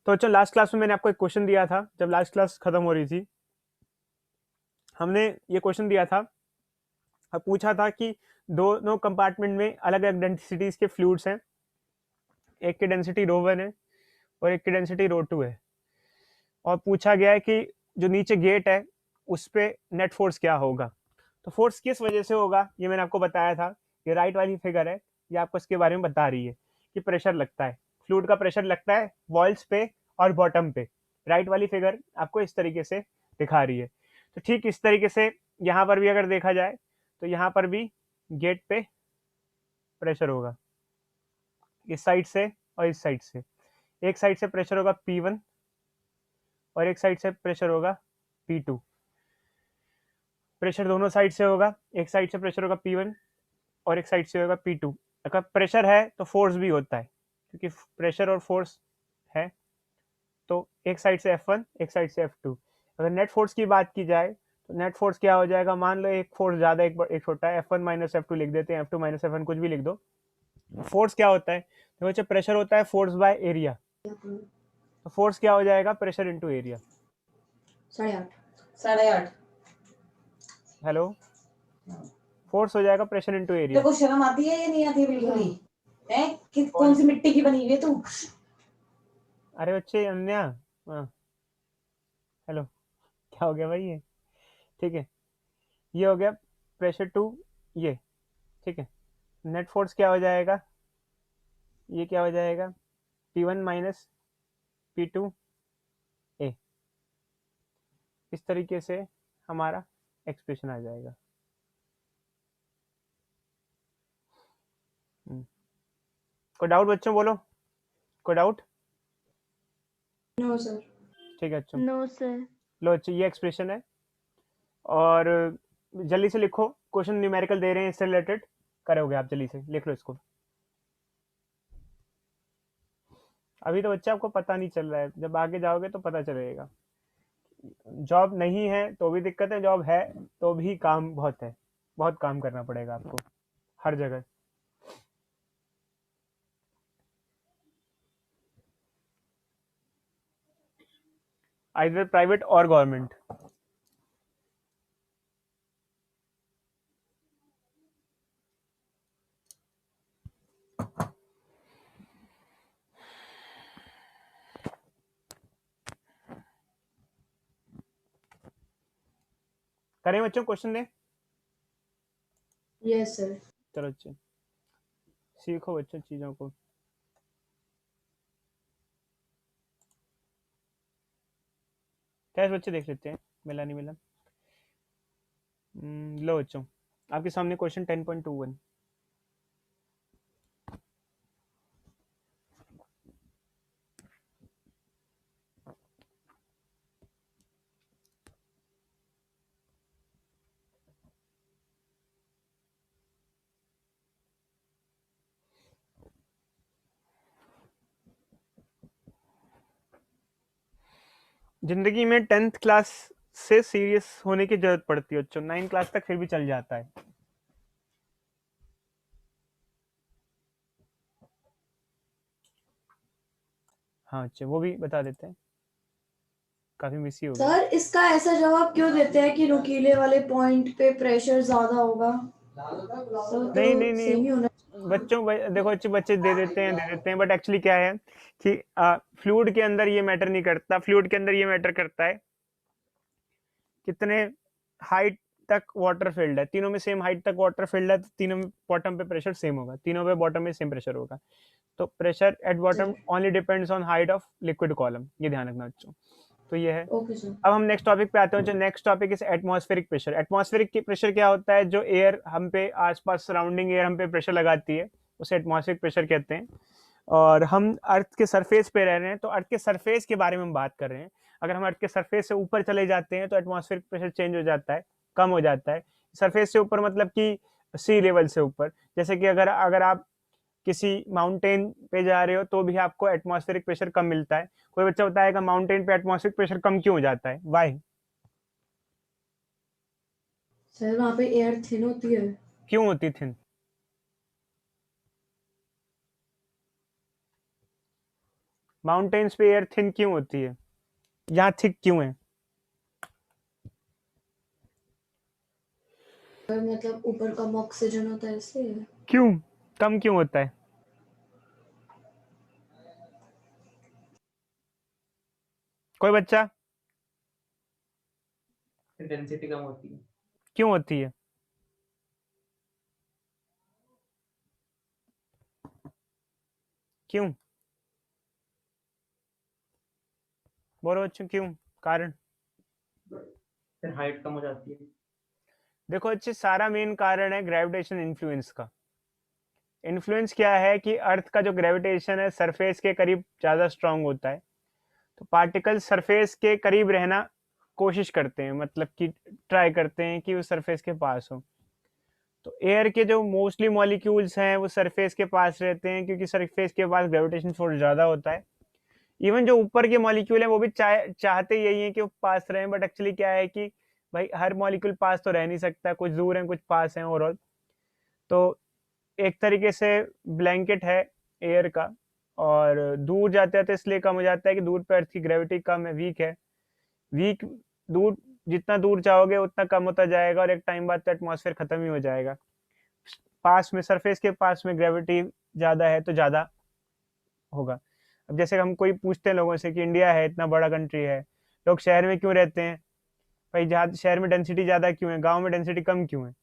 तो अच्छा, last class में मैंने आपको एक क्वेश्चन दिया था, जब लास्ट क्लास खत्म हो रही थी हमने ये क्वेश्चन दिया था, पूछा था कि दोनों कंपार्टमेंट में अलग अलग डेंसिटीज के फ्लूइड्स हैं, एक की डेंसिटी ρ1 है और एक की डेंसिटी ρ2 है, और पूछा गया है कि जो नीचे गेट है उस पर नेट फोर्स क्या होगा। तो फोर्स किस वजह से होगा ये मैंने आपको बताया था, ये राइट वाली फिगर है, ये आपको इसके बारे में बता रही है कि प्रेशर लगता है, फ्लूइड का प्रेशर लगता है वॉल्स पे और बॉटम पे। राइट वाली फिगर आपको इस तरीके से दिखा रही है। तो ठीक इस तरीके से यहाँ पर भी अगर देखा जाए तो यहाँ पर भी गेट पे प्रेशर होगा, इस साइड से और इस साइड से। एक साइड से प्रेशर होगा P1 और एक साइड से प्रेशर होगा P2। प्रेशर दोनों साइड से होगा, एक साइड से प्रेशर होगा P1 और एक साइड से होगा P2। अगर प्रेशर है तो फोर्स भी होता है, क्योंकि प्रेशर और फोर्स है, तो एक साइड से F1 एक साइड से F2। अगर नेट फोर्स की बात की जाए तो नेट फोर्स क्या हो जाएगा, मान लो एक फोर्स ज़्यादा एक छोटा है, F1 माइनस F2 लिख देते हैं, F2 माइनस F1 कुछ भी लिख दो। फोर्स क्या होता है, तो बच्चे प्रेशर होता है फोर्स बाय एरिया, तो फोर्स क्या हो जाएगा, pressure into area. 8.5 hello, force हो जाएगा प्रेशर इंटू एरिया। देखो शर्म आती है या नहीं आती बिल्कुल ही है कि कौन सी मिट्टी की बनी हुई है तू? अरे बच्चे अन्या, हाँ हेलो, क्या हो गया भाई ये, ठीक है, ये हो गया प्रेशर टू ये, ठीक है। नेट फोर्स क्या हो जाएगा, ये क्या हो जाएगा, P1 माइनस P2 ए। इस तरीके से हमारा एक्सप्रेशन आ जाएगा। कोई डाउट बच्चों, बोलो कोई डाउट? No sir. ठीक है अच्छा, नो सर। लो अच्छा, ये एक्सप्रेशन है। और जल्दी से लिखो, क्वेश्चन न्यूमेरिकल दे रहे हैं इससे रिलेटेड, करोगे आप, जल्दी से लिख लो इसको। अभी तो बच्चे आपको पता नहीं चल रहा है, जब आगे जाओगे तो पता चलेगा। जॉब नहीं है तो भी दिक्कत है, जॉब है तो भी काम बहुत है, बहुत काम करना पड़ेगा आपको हर जगह। आइदर प्राइवेट और गवर्नमेंट। करें बच्चों क्वेश्चन दें? Yes sir. चलो अच्छे, सीखो बच्चों चीज़ों को। क्या बच्चे देख लेते हैं, मिला नहीं मिला। लो बच्चों, आपके सामने क्वेश्चन 10.21। जिंदगी में 10th क्लास से सीरियस होने की जरूरत पड़ती है बच्चों, 9th क्लास तक फिर भी चल जाता है। हाँ अच्छा, वो भी बता देते हैं, काफी मिस ही हो गया। सर इसका ऐसा जवाब क्यों देते हैं कि नुकीले वाले पॉइंट पे प्रेशर ज्यादा होगा? सर तो नहीं नहीं सेम ही होना। नहीं बच्चों, देखो अच्छे बच्चे दे देते हैं, बट एक्चुअली क्या है कि फ्लूइड के अंदर ये मैटर नहीं करता, फ्लूइड के अंदर ये मैटर करता है कितने हाइट तक वाटर फील्ड है। तीनों में सेम हाइट तक वाटर फील्ड है तो तीनों में बॉटम पे प्रेशर सेम होगा, तीनों पे बॉटम में सेम प्रेशर होगा। तो pressure at bottom sir only depends on height of liquid column, ये ध्यान रखना बच्चों। तो ये है। Okay sir. अब हम नेक्स्ट टॉपिक पे आते हैं, जो next topic is atmospheric pressure. Atmospheric pressure क्या होता है, जो एयर हम पे आसपास सराउंडिंग एयर हम पे प्रेशर लगाती है उसे एटमॉस्फेरिक प्रेशर कहते हैं। और हम अर्थ के सरफेस पे रह रहे हैं तो अर्थ के सरफेस के बारे में हम बात कर रहे हैं। अगर हम अर्थ के सरफेस से ऊपर चले जाते हैं तो एटमॉस्फेरिक प्रेशर चेंज हो जाता है, कम हो जाता है। सरफेस से ऊपर मतलब कि सी लेवल से ऊपर, जैसे कि अगर अगर आप किसी माउंटेन पे जा रहे हो तो भी आपको एटमॉस्फेरिक प्रेशर कम मिलता है। कोई बच्चा बताएगा माउंटेन पे एटमॉस्फेरिक प्रेशर कम क्यों हो जाता है, वाई? सर वहाँ पे एयर थिन होती है। क्यों होती थी? माउंटेन्स पे एयर थिन क्यों होती है, यहाँ थिक क्यों है? मतलब ऊपर कम ऑक्सीजन होता है इसलिए। क्यों कम क्यों होता है? कोई बच्चा? डेंसिटी कम होती है। क्यों होती है? क्यों? बोलो बच्चों, क्यों? कारण? फिर हाइट कम हो जाती है। देखो अच्छे, सारा मेन कारण है ग्रेविटेशन इन्फ्लुएंस का। इन्फ्लुएंस क्या है कि अर्थ का जो ग्रेविटेशन है सरफेस के करीब ज़्यादा स्ट्रांग होता है, तो पार्टिकल सरफेस के करीब रहना कोशिश करते हैं, मतलब कि ट्राई करते हैं कि वो सरफेस के पास हो। तो एयर के जो मोस्टली मॉलिक्यूल्स हैं वो सरफेस के पास रहते हैं, क्योंकि सरफेस के पास ग्रेविटेशन फोर्स ज़्यादा होता है। इवन जो ऊपर के मॉलिक्यूल हैं वो भी चाहते यही है कि वो पास रहें, बट एक्चुअली क्या है कि भाई हर मॉलिक्यूल पास तो रह नहीं सकता, कुछ दूर हैं कुछ पास हैं ओवरऑल। तो एक तरीके से ब्लैंकेट है एयर का, और दूर जाते जाते इसलिए कम हो जाता है कि दूर पे अर्थ की ग्रेविटी कम है, वीक है। वीक, दूर जितना दूर जाओगे उतना कम होता जाएगा, और एक टाइम बाद तो एटमॉस्फेयर खत्म ही हो जाएगा। पास में, सरफेस के पास में ग्रेविटी ज़्यादा है तो ज़्यादा होगा। अब जैसे हम कोई पूछते हैं लोगों से कि इंडिया है इतना बड़ा कंट्री है, लोग शहर में क्यों रहते हैं, भाई जहाँ शहर में डेंसिटी ज़्यादा क्यों है, गांव में डेंसिटी कम क्यों है?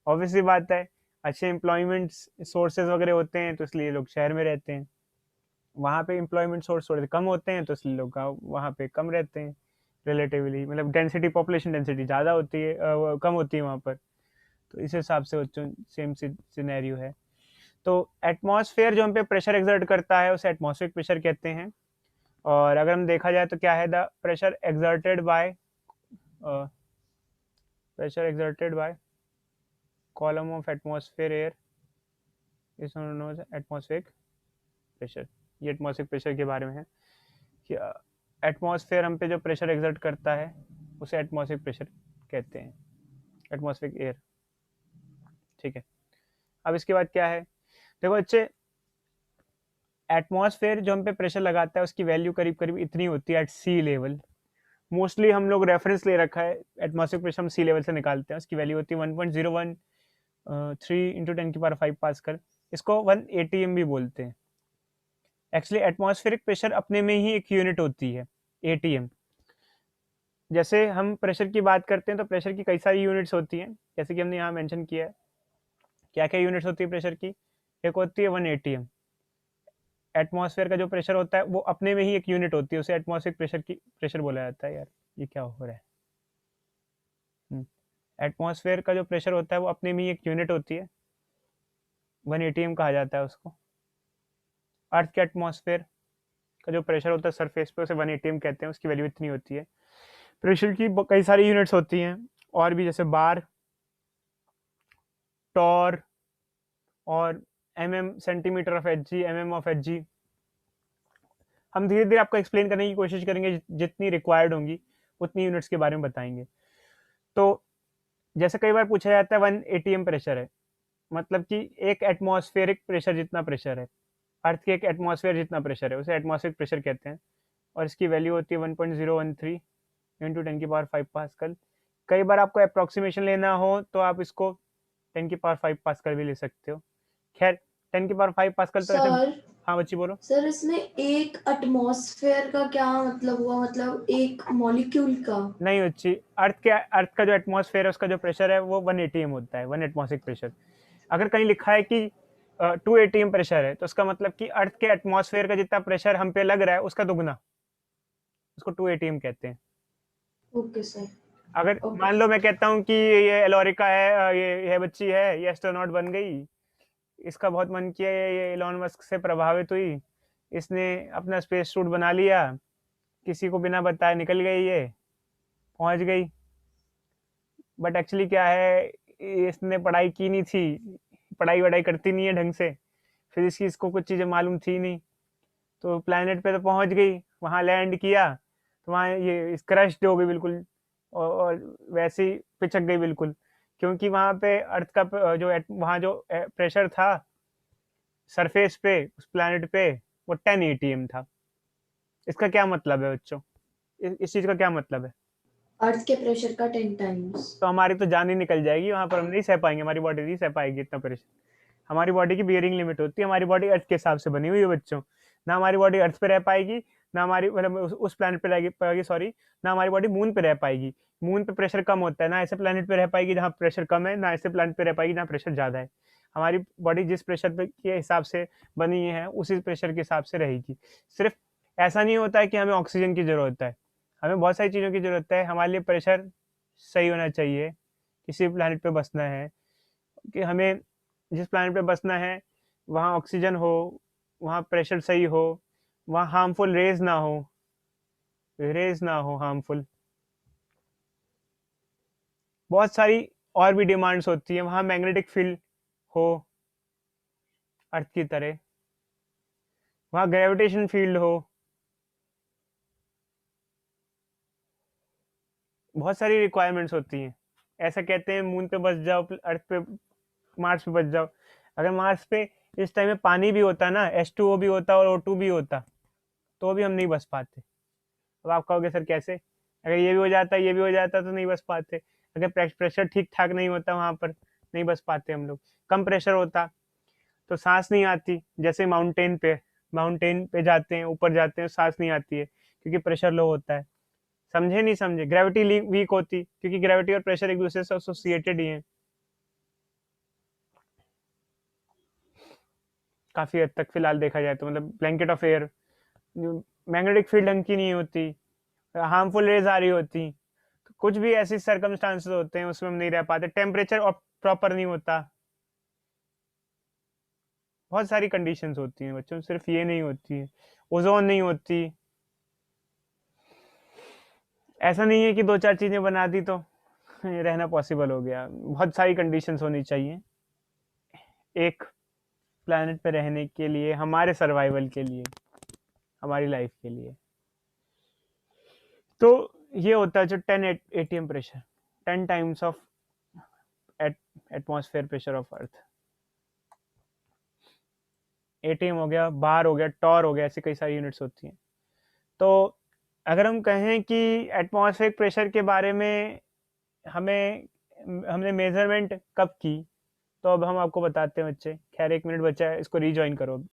ऑब्वियसली बात है, अच्छे एम्प्लॉयमेंट सोर्सेज वगैरह होते हैं तो इसलिए लोग शहर में रहते हैं। वहाँ पे एम्प्लॉयमेंट सोर्स थोड़े कम होते हैं तो इसलिए लोग गाँव वहाँ पे कम रहते हैं रिलेटिवली, मतलब डेंसिटी, पॉपुलेशन डेंसिटी ज़्यादा होती है, कम होती है वहाँ पर। तो इस हिसाब से सेम सिनेरियो है। तो एटमॉस्फेयर जो हम पे प्रेशर एक्सर्ट करता है उसे एटमॉस्फेरिक प्रेशर कहते हैं। और अगर हम देखा जाए तो क्या है, the pressure exerted by column of atmosphere air is known as atmospheric pressure. ये एटमॉस्फेरिक प्रेशर के बारे में है कि एटमॉस्फेयर हम पे जो प्रेशर एक्सर्ट करता है उसे एटमॉस्फेरिक प्रेशर कहते हैं, एटमॉस्फेरिक एयर। ठीक है, अब इसके बाद क्या है, देखो अच्छे, एटमॉस्फेयर जो हम पे प्रेशर लगाता है उसकी वैल्यू करीब करीब इतनी होती है एट सी लेवल। मोस्टली हम लोग रेफरेंस ले रखा है, एटमॉस्फेरिक प्रेशर हम सी लेवल से निकालते हैं, उसकी वैल्यू होती है 1.013 इंटू 10⁵ पास्कल। इसको 1 ATM भी बोलते हैं। एक्चुअली एटमॉस्फेरिक प्रेशर अपने में ही एक यूनिट होती है, ATM। जैसे हम प्रेशर की बात करते हैं तो प्रेशर की कई सारी यूनिट्स होती हैं, जैसे कि हमने यहाँ मेंशन किया है। क्या क्या यूनिट्स होती है प्रेशर की? एक होती है 1 ATM। एटमॉस्फेयर का जो प्रेशर होता है वो अपने में ही एक यूनिट होती है, उसे एटमॉस्फेरिक प्रेशर बोला जाता है। यार ये क्या हो रहा है? एटमॉस्फेयर का जो प्रेशर होता है वो अपने में ही एक यूनिट होती है, 1 ATM कहा जाता है उसको। अर्थ के एटमॉस्फेयर का जो प्रेशर होता है सरफेस पे उसे 1 ATM कहते हैं, उसकी वैल्यू इतनी होती है। प्रेशर की कई सारी यूनिट्स होती हैं और भी, जैसे बार, टॉर और centimetre of HG, of HG। हम धीरे धीरे आपको एक्सप्लेन करने की कोशिश करेंगे, जितनी रिक्वायर्ड होंगी उतनी यूनिट्स के बारे में बताएंगे। तो जैसे कई बार पूछा जाता है 1 ATM प्रेशर है, मतलब कि एक एटमॉस्फेरिक प्रेशर जितना प्रेशर है, अर्थ के एक एटमॉस्फेयर जितना प्रेशर है उसे एटमॉस्फेरिक प्रेशर कहते हैं, और इसकी वैल्यू होती है 1.013 इंटू 10⁵ पास्कल। कई बार आपको अप्रॉक्सीमेशन लेना हो तो आप इसको 10⁵ पास्कल भी ले सकते हो। खैर 10⁵ पास्कल तो ऐसे। सर हाँ बच्ची बोलो। सर इसमें एक एटमॉस्फेयर का क्या मतलब हुआ, मतलब एक मॉलिक्यूल का? नहीं बच्ची, अर्थ का जो एटमॉस्फेयर है उसका जो प्रेशर है वो 1 ATM होता है, 1 एटमॉस्फेरिक प्रेशर। अगर कहीं लिखा है कि 2 ATM प्रेशर है तो उसका मतलब कि अर्थ के एटमॉस्फेयर का जितना प्रेशर हम पे लग रहा है उसका दुगना, उसको 2 ATM कहते हैं। Okay sir. अगर ओके। मान लो मैं कहता हूँ कि ये एलोरिका है, ये बच्ची है, ये एस्ट्रोनॉट बन गई, इसका बहुत मन किया, ये इलॉन मस्क से प्रभावित हुई, इसने अपना स्पेस सूट बना लिया, किसी को बिना बताए निकल गई, ये पहुंच गई। बट एक्चुअली क्या है, इसने पढ़ाई की नहीं थी, पढ़ाई वढ़ाई करती नहीं है ढंग से, फिजिक्स की इसको कुछ चीज़ें मालूम थी नहीं, तो प्लेनेट पे तो पहुंच गई, वहाँ लैंड किया तो वहाँ ये क्रश्ड हो गई बिल्कुल, और वैसे ही पिचक गई बिल्कुल, क्योंकि वहाँ पे अर्थ का वहाँ जो प्रेशर था सरफेस पे उस प्लेनेट पे वो 10 ATM था। इसका क्या मतलब है बच्चों? इस चीज का क्या मतलब है? अर्थ के प्रेशर का 10 टाइम्स। तो हमारी तो जान ही निकल जाएगी वहां पर, हम नहीं सह पाएंगे, हमारी बॉडी नहीं सह पाएगी इतना प्रेशर। हमारी बॉडी की बियरिंग लिमिट होती है, हमारी बॉडी अर्थ के हिसाब से बनी हुई है बच्चों। ना हमारी बॉडी अर्थ पे रह पाएगी, ना हमारी मतलब उस प्लानट पे रह पाएगी, सॉरी, ना हमारी बॉडी मून पे रह पाएगी। मून पे प्रेशर कम होता है, ना ऐसे प्लानट पे रह पाएगी जहाँ प्रेशर कम है, ना ऐसे प्लानट पे रह पाएगी जहाँ प्रेशर ज़्यादा है। हमारी बॉडी जिस प्रेशर पे के हिसाब से बनी है उसी प्रेशर के हिसाब से रहेगी। सिर्फ ऐसा नहीं होता है कि हमें ऑक्सीजन की ज़रूरत है, हमें बहुत सारी चीज़ों की ज़रूरत है। हमारे लिए प्रेशर सही होना चाहिए, किसी प्लानट पे बसना है कि हमें जिस प्लानट पे बसना है वहाँ ऑक्सीजन हो, वहाँ प्रेशर सही हो, वहाँ हार्मफुल रेज ना हो, हार्मफुल। बहुत सारी और भी डिमांड्स होती है, वहाँ मैग्नेटिक फील्ड हो अर्थ की तरह, वहाँ ग्रेविटेशन फील्ड हो, बहुत सारी रिक्वायरमेंट्स होती हैं। ऐसा कहते हैं मून पे बस जाओ, अर्थ पे, मार्स पे बस जाओ। अगर मार्स पे इस टाइम में पानी भी होता ना, H2O भी होता और O2 भी होता, तो भी हम नहीं बस पाते। अब आप कहोगे सर कैसे? अगर ये भी हो जाता, ये भी हो जाता तो नहीं बस पाते। अगर प्रेशर ठीक ठाक नहीं होता वहाँ पर, नहीं बस पाते हम लोग। कम प्रेशर होता तो सांस नहीं आती, जैसे माउंटेन पे जाते हैं, ऊपर जाते हैं, सांस नहीं आती है क्योंकि प्रेशर लो होता है। समझे नहीं समझे? ग्रेविटी वीक होती क्योंकि ग्रेविटी और प्रेशर एक दूसरे से एसोसिएटेड ही हैं काफी हद तक, फिलहाल देखा जाए तो। मतलब blanket of air, magnetic field ढंग की नहीं होती, हार्मफुल रेज आ रही होती, तो कुछ भी ऐसी सर्कमस्टांसेस होते हैं उसमें हम नहीं रह पाते। टेम्परेचर प्रॉपर नहीं होता, बहुत सारी कंडीशंस होती हैं बच्चों, सिर्फ ये नहीं होती है। ओजोन नहीं होती। ऐसा नहीं है कि दो चार चीजें बना दी तो रहना पॉसिबल हो गया, बहुत सारी कंडीशंस होनी चाहिए एक प्लैनेट पे रहने के लिए, हमारे सर्वाइवल के लिए, हमारी लाइफ के लिए। तो ये होता है जो 10 atm pressure, 10 times of atmosphere pressure of earth. ATM हो गया, बार हो गया, टॉर हो गया, ऐसी कई सारी यूनिट्स होती हैं। तो अगर हम कहें कि एटमॉस्फेरिक प्रेशर के बारे में हमने मेजरमेंट कब की, तो अब हम आपको बताते हैं बच्चे। खैर 1 मिनट बचा है, इसको रीजॉइन करो।